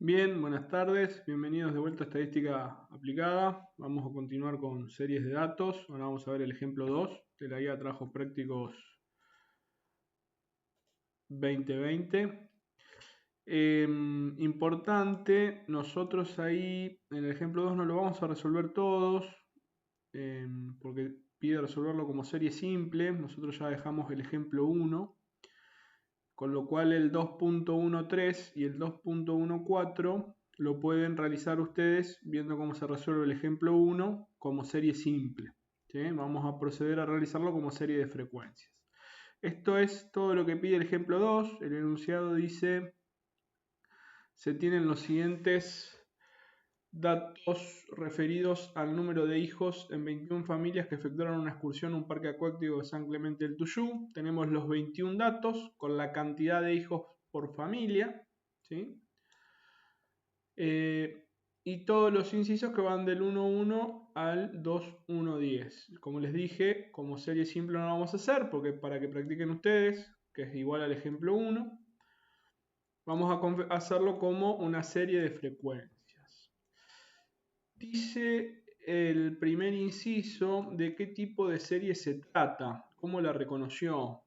Bien, buenas tardes, bienvenidos de vuelta a Estadística Aplicada. Vamos a continuar con series de datos. Ahora vamos a ver el ejemplo 2 de la guía de trabajos prácticos 2020. Importante, nosotros ahí en el ejemplo 2 no lo vamos a resolver todos porque pide resolverlo como serie simple. Nosotros ya dejamos el ejemplo 1, con lo cual el 2.13 y el 2.14 lo pueden realizar ustedes viendo cómo se resuelve el ejemplo 1 como serie simple. ¿Sí? Vamos a proceder a realizarlo como serie de frecuencias. Esto es todo lo que pide el ejemplo 2. El enunciado dice: se tienen los siguientes datos referidos al número de hijos en 21 familias que efectuaron una excursión a un parque acuático de San Clemente del Tuyú. Tenemos los 21 datos con la cantidad de hijos por familia, ¿sí? Y todos los incisos que van del 1.1 al 2.1.10. Como les dije, como serie simple no lo vamos a hacer porque para que practiquen ustedes, que es igual al ejemplo 1, vamos a hacerlo como una serie de frecuencias. Dice el primer inciso de qué tipo de serie se trata, cómo la reconoció.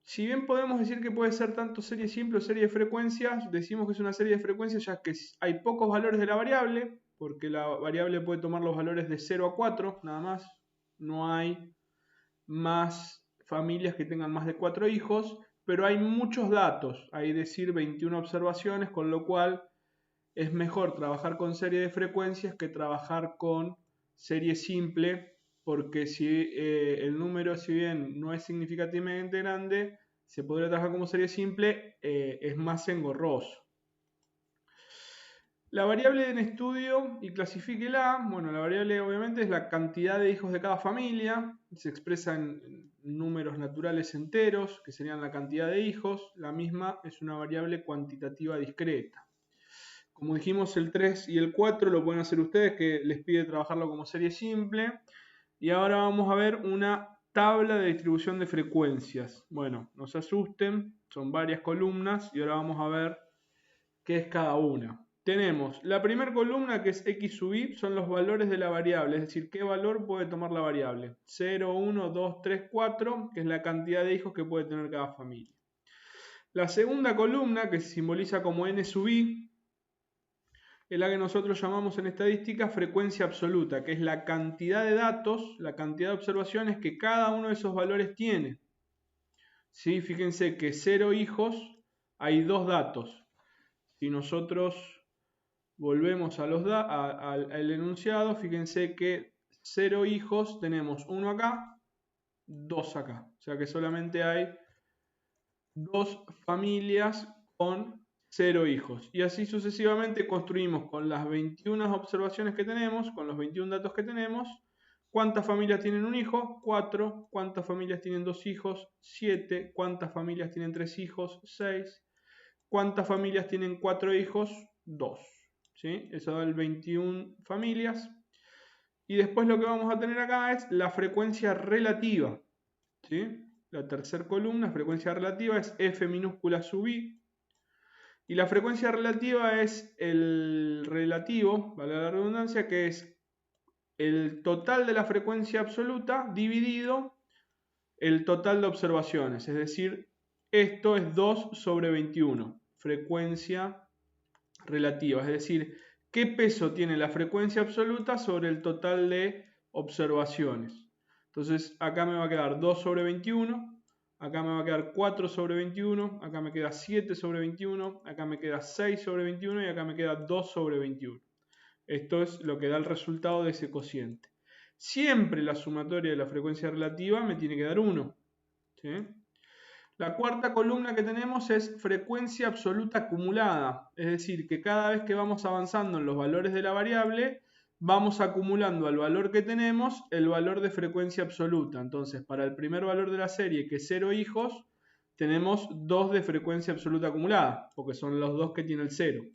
Si bien podemos decir que puede ser tanto serie simple o serie de frecuencias, decimos que es una serie de frecuencias ya que hay pocos valores de la variable, porque la variable puede tomar los valores de 0 a 4, nada más. No hay más familias que tengan más de 4 hijos, pero hay muchos datos, hay decir 21 observaciones, con lo cual es mejor trabajar con serie de frecuencias que trabajar con serie simple, porque si el número, si bien no es significativamente grande, se podría trabajar como serie simple, es más engorroso. La variable en estudio y clasifíquela. Bueno, la variable obviamente es la cantidad de hijos de cada familia, se expresa en números naturales enteros, que serían la cantidad de hijos. La misma es una variable cuantitativa discreta. Como dijimos, el 3 y el 4 lo pueden hacer ustedes, que les pide trabajarlo como serie simple. Y ahora vamos a ver una tabla de distribución de frecuencias. Bueno, no se asusten, son varias columnas y ahora vamos a ver qué es cada una. Tenemos la primera columna, que es x sub i, son los valores de la variable, es decir, qué valor puede tomar la variable. 0, 1, 2, 3, 4, que es la cantidad de hijos que puede tener cada familia. La segunda columna, que se simboliza como n sub i, es la que nosotros llamamos en estadística frecuencia absoluta, que es la cantidad de datos, la cantidad de observaciones que cada uno de esos valores tiene. ¿Sí? Fíjense que 0 hijos hay 2 datos. Si nosotros volvemos al enunciado, fíjense que 0 hijos tenemos 1 acá, 2 acá. O sea que solamente hay 2 familias con 0 hijos. Y así sucesivamente construimos con las 21 observaciones que tenemos, con los 21 datos que tenemos. ¿Cuántas familias tienen un hijo? 4. ¿Cuántas familias tienen 2 hijos? 7. ¿Cuántas familias tienen 3 hijos? 6. ¿Cuántas familias tienen 4 hijos? 2. ¿Sí? Eso da el 21 familias. Y después lo que vamos a tener acá es la frecuencia relativa. ¿Sí? La tercera columna, frecuencia relativa, es f minúscula sub i. Y la frecuencia relativa es el relativo, vale la redundancia, que es el total de la frecuencia absoluta dividido el total de observaciones. Es decir, esto es 2 sobre 21, frecuencia relativa. Es decir, ¿qué peso tiene la frecuencia absoluta sobre el total de observaciones? Entonces acá me va a quedar 2 sobre 21. Acá me va a quedar 4 sobre 21, acá me queda 7 sobre 21, acá me queda 6 sobre 21 y acá me queda 2 sobre 21. Esto es lo que da el resultado de ese cociente. Siempre la sumatoria de la frecuencia relativa me tiene que dar 1. ¿Sí? La cuarta columna que tenemos es frecuencia absoluta acumulada, es decir, que cada vez que vamos avanzando en los valores de la variable, vamos acumulando al valor que tenemos el valor de frecuencia absoluta. Entonces, para el primer valor de la serie, que es 0 hijos, tenemos 2 de frecuencia absoluta acumulada, porque son los 2 que tiene el 0.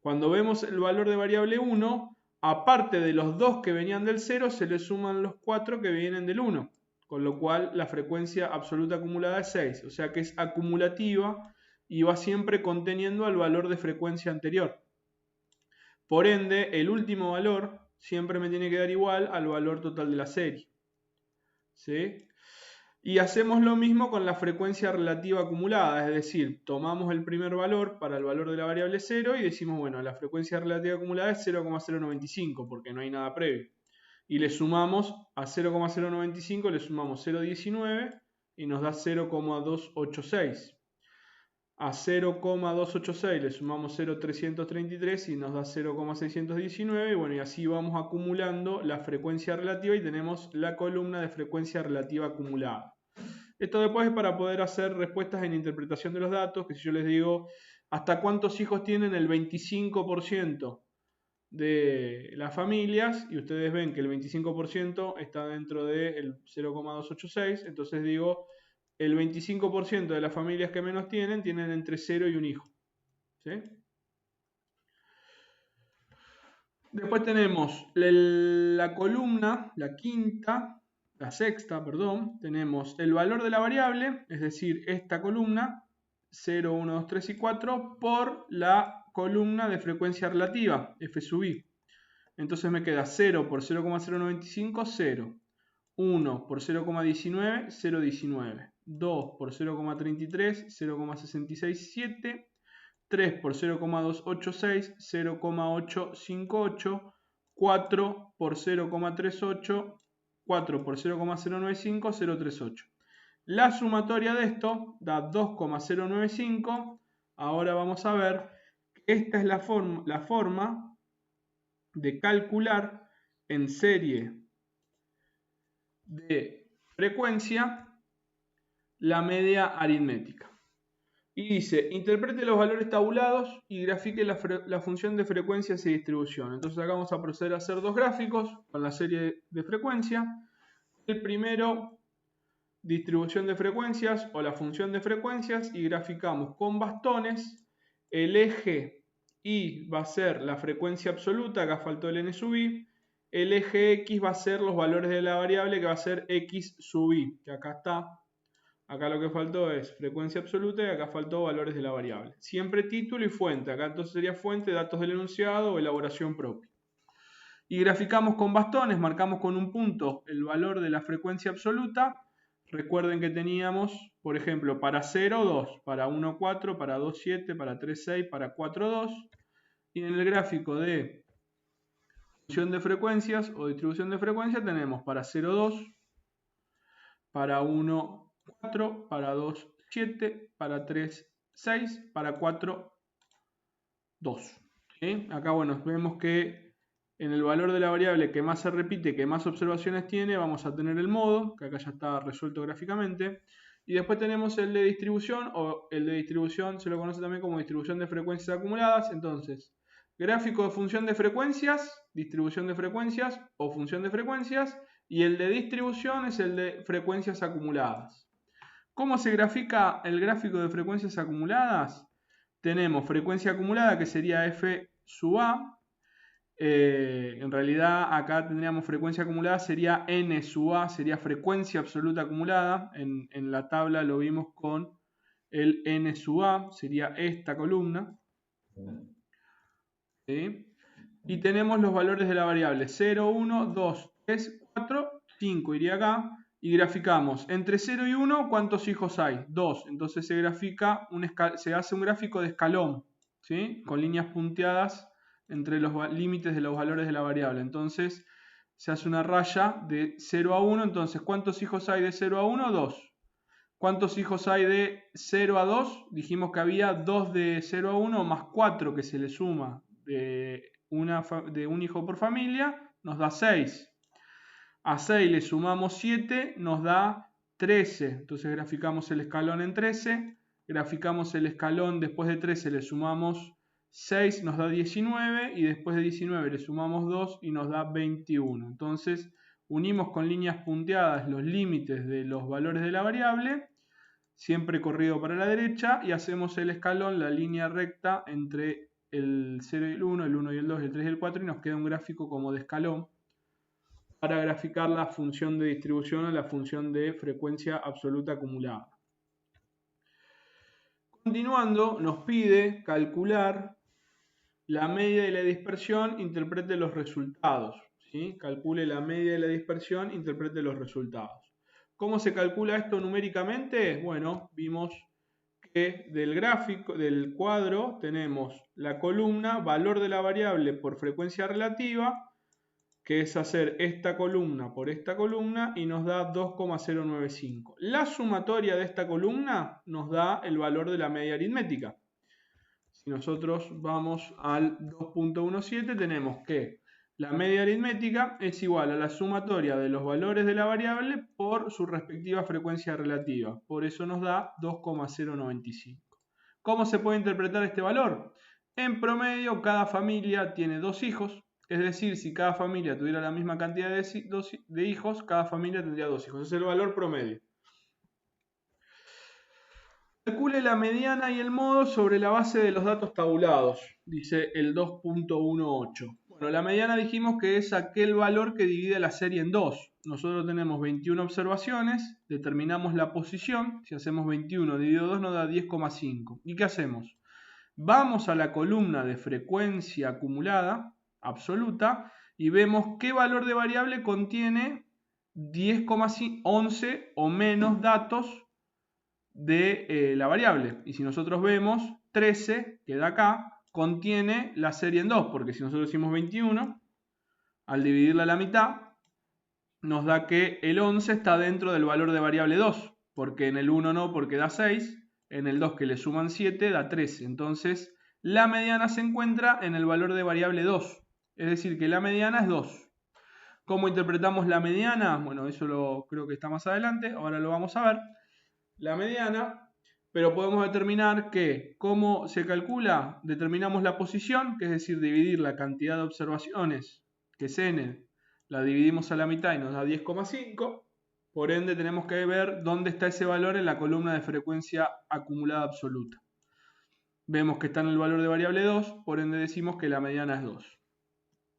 Cuando vemos el valor de variable 1, aparte de los 2 que venían del 0, se le suman los 4 que vienen del 1. Con lo cual la frecuencia absoluta acumulada es 6. O sea que es acumulativa y va siempre conteniendo al valor de frecuencia anterior. Por ende, el último valor siempre me tiene que dar igual al valor total de la serie. ¿Sí? Y hacemos lo mismo con la frecuencia relativa acumulada, es decir, tomamos el primer valor para el valor de la variable 0 y decimos, bueno, la frecuencia relativa acumulada es 0,095 porque no hay nada previo. Y le sumamos a 0,095, le sumamos 0,19 y nos da 0,286. A 0,286 le sumamos 0,333 y nos da 0,619 y bueno, y así vamos acumulando la frecuencia relativa y tenemos la columna de frecuencia relativa acumulada. Esto después es para poder hacer respuestas en interpretación de los datos, que si yo les digo hasta cuántos hijos tienen el 25% de las familias y ustedes ven que el 25% está dentro del 0,286, entonces digo el 25% de las familias que menos tienen entre 0 y un hijo. ¿Sí? Después tenemos la columna, la sexta, perdón, tenemos el valor de la variable, es decir, esta columna, 0, 1, 2, 3 y 4, por la columna de frecuencia relativa, f sub i. Entonces me queda 0 por 0,095, 0. 1 por 0,19, 0,19. 2 por 0,33, 0,667. 3 por 0,286, 0,858. 4 por 0,38, 4 por 0,095, 0,38. La sumatoria de esto da 2,095. Ahora vamos a ver que esta es la forma de calcular en serie de frecuencia la media aritmética. Y dice, interprete los valores tabulados y grafique la función de frecuencias y distribución. Entonces acá vamos a proceder a hacer dos gráficos con la serie de frecuencia. El primero, distribución de frecuencias o la función de frecuencias, y graficamos con bastones. El eje Y va a ser la frecuencia absoluta, acá faltó el n sub i. El eje X va a ser los valores de la variable, que va a ser X sub i, que acá está. Acá lo que faltó es frecuencia absoluta y acá faltó valores de la variable. Siempre título y fuente. Acá entonces sería fuente, datos del enunciado o elaboración propia. Y graficamos con bastones, marcamos con un punto el valor de la frecuencia absoluta. Recuerden que teníamos, por ejemplo, para 0, 2, para 1, 4, para 2, 7, para 3, 6, para 4, 2. Y en el gráfico de función de frecuencias o distribución de frecuencias tenemos para 0, 2, para 1, 4, para 2, 7, para 3, 6, para 4, 2. ¿Sí? Acá, bueno, vemos que en el valor de la variable que más se repite, que más observaciones tiene, vamos a tener el modo, que acá ya está resuelto gráficamente. Y después tenemos el de distribución, o el de distribución se lo conoce también como distribución de frecuencias acumuladas. Entonces, gráfico de función de frecuencias, distribución de frecuencias o función de frecuencias. Y el de distribución es el de frecuencias acumuladas. ¿Cómo se grafica el gráfico de frecuencias acumuladas? Tenemos frecuencia acumulada, que sería f sub a. En realidad acá tendríamos frecuencia acumulada, sería n sub a, sería frecuencia absoluta acumulada. En la tabla lo vimos con el n sub a, sería esta columna. ¿Sí? Y tenemos los valores de la variable 0, 1, 2, 3, 4, 5 iría acá. Y graficamos entre 0 y 1, ¿cuántos hijos hay? 2. Entonces se hace un gráfico de escalón, ¿sí? Con líneas punteadas entre los límites de los valores de la variable. Entonces se hace una raya de 0 a 1. Entonces, ¿cuántos hijos hay de 0 a 1? 2. ¿Cuántos hijos hay de 0 a 2? Dijimos que había 2 de 0 a 1 más 4 que se le suma de un hijo por familia, nos da 6. A 6 le sumamos 7, nos da 13. Entonces graficamos el escalón en 13. Graficamos el escalón después de 13, le sumamos 6, nos da 19. Y después de 19 le sumamos 2 y nos da 21. Entonces unimos con líneas punteadas los límites de los valores de la variable, siempre corrido para la derecha, y hacemos el escalón, la línea recta entre el 0 y el 1, el 1 y el 2, el 3 y el 4, y nos queda un gráfico como de escalón para graficar la función de distribución o la función de frecuencia absoluta acumulada. Continuando, nos pide calcular la media de la dispersión, interprete los resultados. ¿Sí? Calcule la media de la dispersión, interprete los resultados. ¿Cómo se calcula esto numéricamente? Bueno, vimos que del gráfico, del cuadro, tenemos la columna, valor de la variable por frecuencia relativa, que es hacer esta columna por esta columna y nos da 2,095. La sumatoria de esta columna nos da el valor de la media aritmética. Si nosotros vamos al 2.17 tenemos que la media aritmética es igual a la sumatoria de los valores de la variable por su respectiva frecuencia relativa. Por eso nos da 2,095. ¿Cómo se puede interpretar este valor? En promedio, cada familia tiene 2 hijos. Es decir, si cada familia tuviera la misma cantidad de hijos, cada familia tendría 2 hijos. Ese es el valor promedio. Calcule la mediana y el modo sobre la base de los datos tabulados, dice el 2.18. Bueno, la mediana dijimos que es aquel valor que divide la serie en 2. Nosotros tenemos 21 observaciones, determinamos la posición, si hacemos 21 dividido 2 nos da 10,5. ¿Y qué hacemos? Vamos a la columna de frecuencia acumulada absoluta y vemos qué valor de variable contiene 10,11 o menos datos de la variable. Y si nosotros vemos 13, que da acá, contiene la serie en 2, porque si nosotros decimos 21, al dividirla a la mitad, nos da que el 11 está dentro del valor de variable 2, porque en el 1 no, porque da 6, en el 2 que le suman 7 da 13. Entonces la mediana se encuentra en el valor de variable 2, es decir que la mediana es 2. ¿Cómo interpretamos la mediana? Bueno, eso creo que está más adelante, ahora lo vamos a ver. La mediana, pero podemos determinar que, ¿cómo se calcula? Determinamos la posición, que es decir, dividir la cantidad de observaciones, que es n, la dividimos a la mitad y nos da 10,5, por ende tenemos que ver dónde está ese valor en la columna de frecuencia acumulada absoluta. Vemos que está en el valor de variable 2, por ende decimos que la mediana es 2.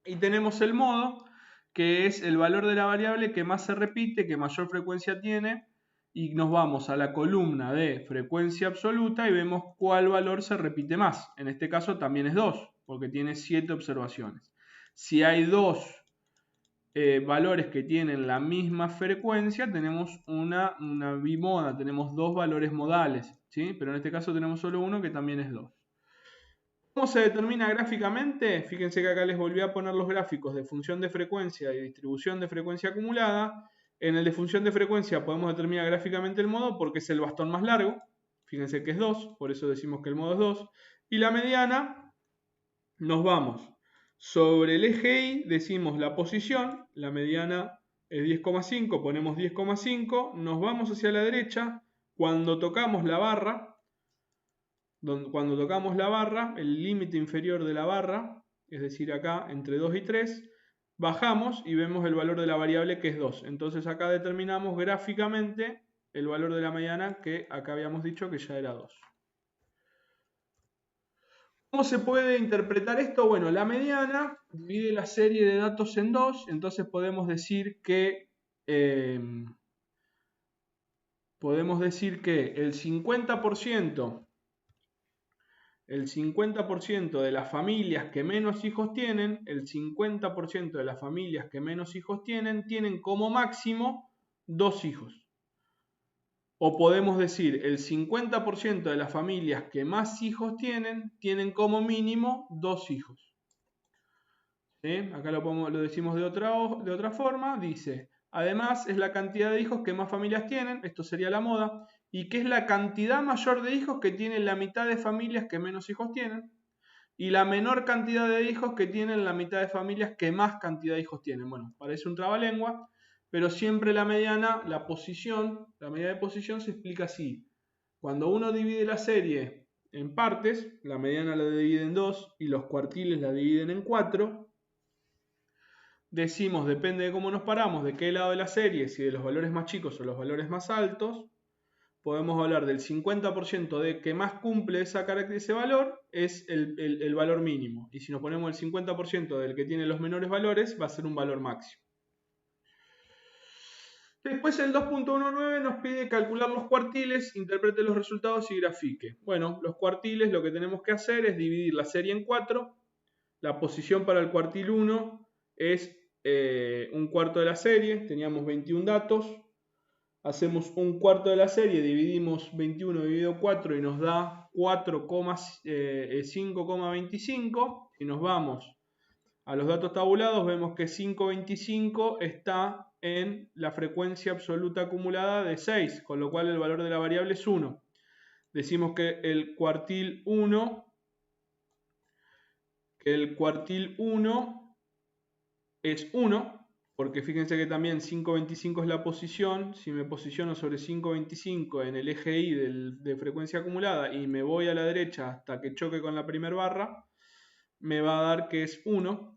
Y tenemos el modo, que es el valor de la variable que más se repite, que mayor frecuencia tiene, y nos vamos a la columna de frecuencia absoluta y vemos cuál valor se repite más. En este caso también es 2, porque tiene 7 observaciones. Si hay dos valores que tienen la misma frecuencia, tenemos una bimoda, tenemos dos valores modales, ¿sí? Pero en este caso tenemos solo uno que también es 2. ¿Cómo se determina gráficamente? Fíjense que acá les volví a poner los gráficos de función de frecuencia y distribución de frecuencia acumulada. En el de función de frecuencia podemos determinar gráficamente el modo porque es el bastón más largo. Fíjense que es 2, por eso decimos que el modo es 2. Y la mediana, nos vamos sobre el eje Y, decimos la posición, la mediana es 10,5, ponemos 10,5, nos vamos hacia la derecha, cuando tocamos la barra, el límite inferior de la barra, es decir acá entre 2 y 3, bajamos y vemos el valor de la variable que es 2. Entonces acá determinamos gráficamente el valor de la mediana que acá habíamos dicho que ya era 2. ¿Cómo se puede interpretar esto? Bueno, la mediana divide la serie de datos en 2, entonces podemos decir que el 50% de las familias que menos hijos tienen, tienen como máximo 2 hijos. O podemos decir, el 50% de las familias que más hijos tienen como mínimo 2 hijos. ¿Sí? Acá lo decimos de otra forma, dice, además es la cantidad de hijos que más familias tienen, esto sería la moda, y que es la cantidad mayor de hijos que tienen la mitad de familias que menos hijos tienen, y la menor cantidad de hijos que tienen la mitad de familias que más cantidad de hijos tienen. Bueno, parece un trabalengua, pero siempre la mediana, la medida de posición se explica así. Cuando uno divide la serie en partes, la mediana la divide en 2 y los cuartiles la dividen en 4, decimos, depende de cómo nos paramos, de qué lado de la serie, si de los valores más chicos o los valores más altos, podemos hablar del 50% de que más cumple ese valor, es el valor mínimo. Y si nos ponemos el 50% del que tiene los menores valores, va a ser un valor máximo. Después el 2.19 nos pide calcular los cuartiles, interprete los resultados y grafique. Bueno, los cuartiles lo que tenemos que hacer es dividir la serie en 4. La posición para el cuartil 1 es un cuarto de la serie, teníamos 21 datos. Hacemos un cuarto de la serie, dividimos 21 dividido 4 y nos da 5,25. Si nos vamos a los datos tabulados, vemos que 5,25 está en la frecuencia absoluta acumulada de 6, con lo cual el valor de la variable es 1. Decimos que el cuartil 1 es 1, porque fíjense que también 5,25 es la posición. Si me posiciono sobre 5,25 en el eje Y de frecuencia acumulada y me voy a la derecha hasta que choque con la primera barra, me va a dar que es 1.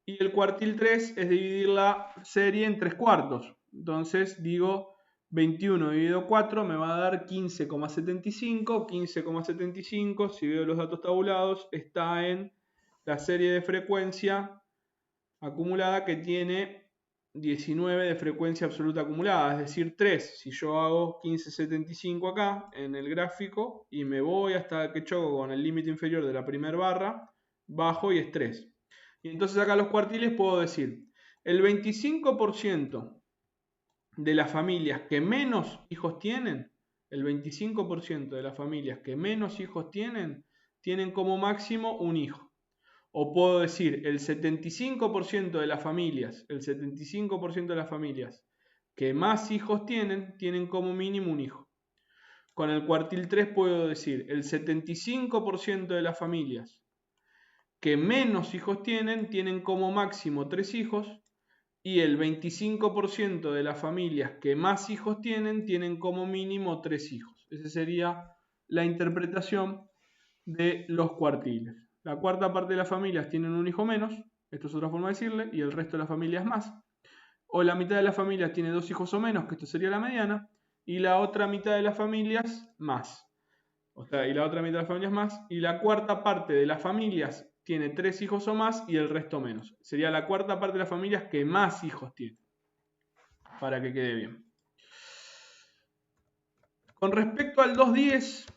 Y el cuartil 3 es dividir la serie en 3 cuartos. Entonces digo 21 dividido 4 me va a dar 15,75. 15,75, si veo los datos tabulados, está en la serie de frecuencia acumulada que tiene 19 de frecuencia absoluta acumulada, es decir, 3. Si yo hago 15,75 acá en el gráfico y me voy hasta que choco con el límite inferior de la primera barra, bajo y es 3. Y entonces acá los cuartiles puedo decir, el 25% de las familias que menos hijos tienen, el 25% de las familias que menos hijos tienen como máximo un hijo. O puedo decir, el 75% de las familias, que más hijos tienen como mínimo un hijo. Con el cuartil 3 puedo decir, el 75% de las familias que menos hijos tienen como máximo 3 hijos, y el 25% de las familias que más hijos tienen como mínimo 3 hijos. Esa sería la interpretación de los cuartiles. La cuarta parte de las familias tienen un hijo menos, esto es otra forma de decirle, y el resto de las familias más. O la mitad de las familias tiene 2 hijos o menos, que esto sería la mediana, y la otra mitad de las familias más. O sea, y la otra mitad de las familias más, y la cuarta parte de las familias tiene 3 hijos o más y el resto menos. Sería la cuarta parte de las familias que más hijos tienen, para que quede bien. Con respecto al 2.10,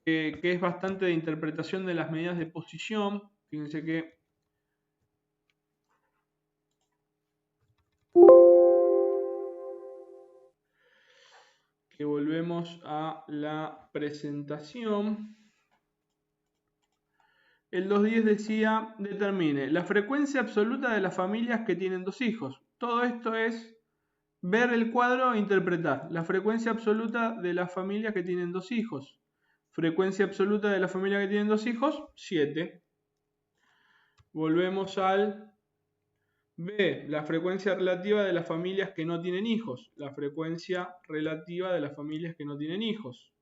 que es bastante de interpretación de las medidas de posición, fíjense que volvemos a la presentación. El 2.10 decía, determine la frecuencia absoluta de las familias que tienen 2 hijos. Todo esto es ver el cuadro e interpretar. La frecuencia absoluta de las familias que tienen 2 hijos. Frecuencia absoluta de la familia que tienen 2 hijos, 7. Volvemos al B, la frecuencia relativa de las familias que no tienen hijos. La frecuencia relativa de las familias que no tienen hijos,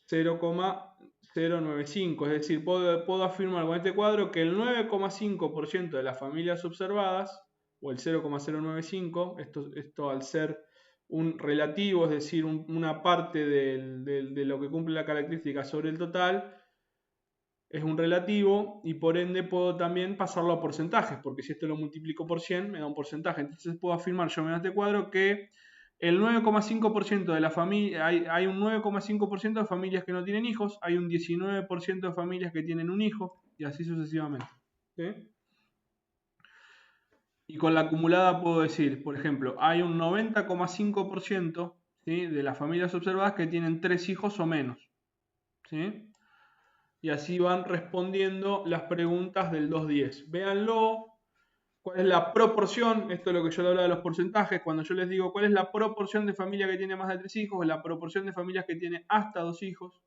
0,095. Es decir, puedo afirmar con este cuadro que el 9,5% de las familias observadas, o el 0,095, esto al ser un relativo, es decir, una parte de lo que cumple la característica sobre el total, es un relativo y por ende puedo también pasarlo a porcentajes, porque si esto lo multiplico por 100 me da un porcentaje. Entonces puedo afirmar yo en este cuadro que el 9,5% de la familia, hay un 9,5% de familias que no tienen hijos, hay un 19% de familias que tienen un hijo y así sucesivamente. ¿Sí? Y con la acumulada puedo decir, por ejemplo, hay un 90,5%, ¿sí?, de las familias observadas que tienen 3 hijos o menos. ¿Sí? Y así van respondiendo las preguntas del 2.10. Véanlo, cuál es la proporción, esto es lo que yo le hablaba de los porcentajes, cuando yo les digo cuál es la proporción de familia que tiene más de 3 hijos, la proporción de familias que tiene hasta 2 hijos.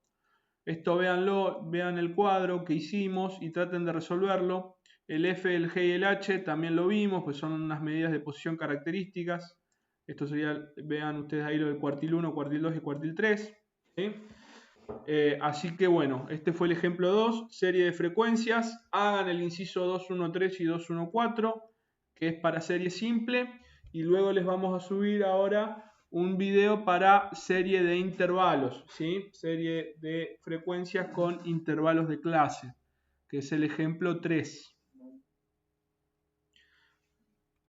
Esto véanlo, vean el cuadro que hicimos y traten de resolverlo. El F, el G y el H también lo vimos, pues son unas medidas de posición características. Esto sería, vean ustedes ahí lo del cuartil 1, cuartil 2 y cuartil 3. ¿Sí? Así que bueno, este fue el ejemplo 2, serie de frecuencias. Hagan el inciso 213 y 214, que es para serie simple. Y luego les vamos a subir ahora un video para serie de intervalos, ¿sí? Serie de frecuencias con intervalos de clase, que es el ejemplo 3.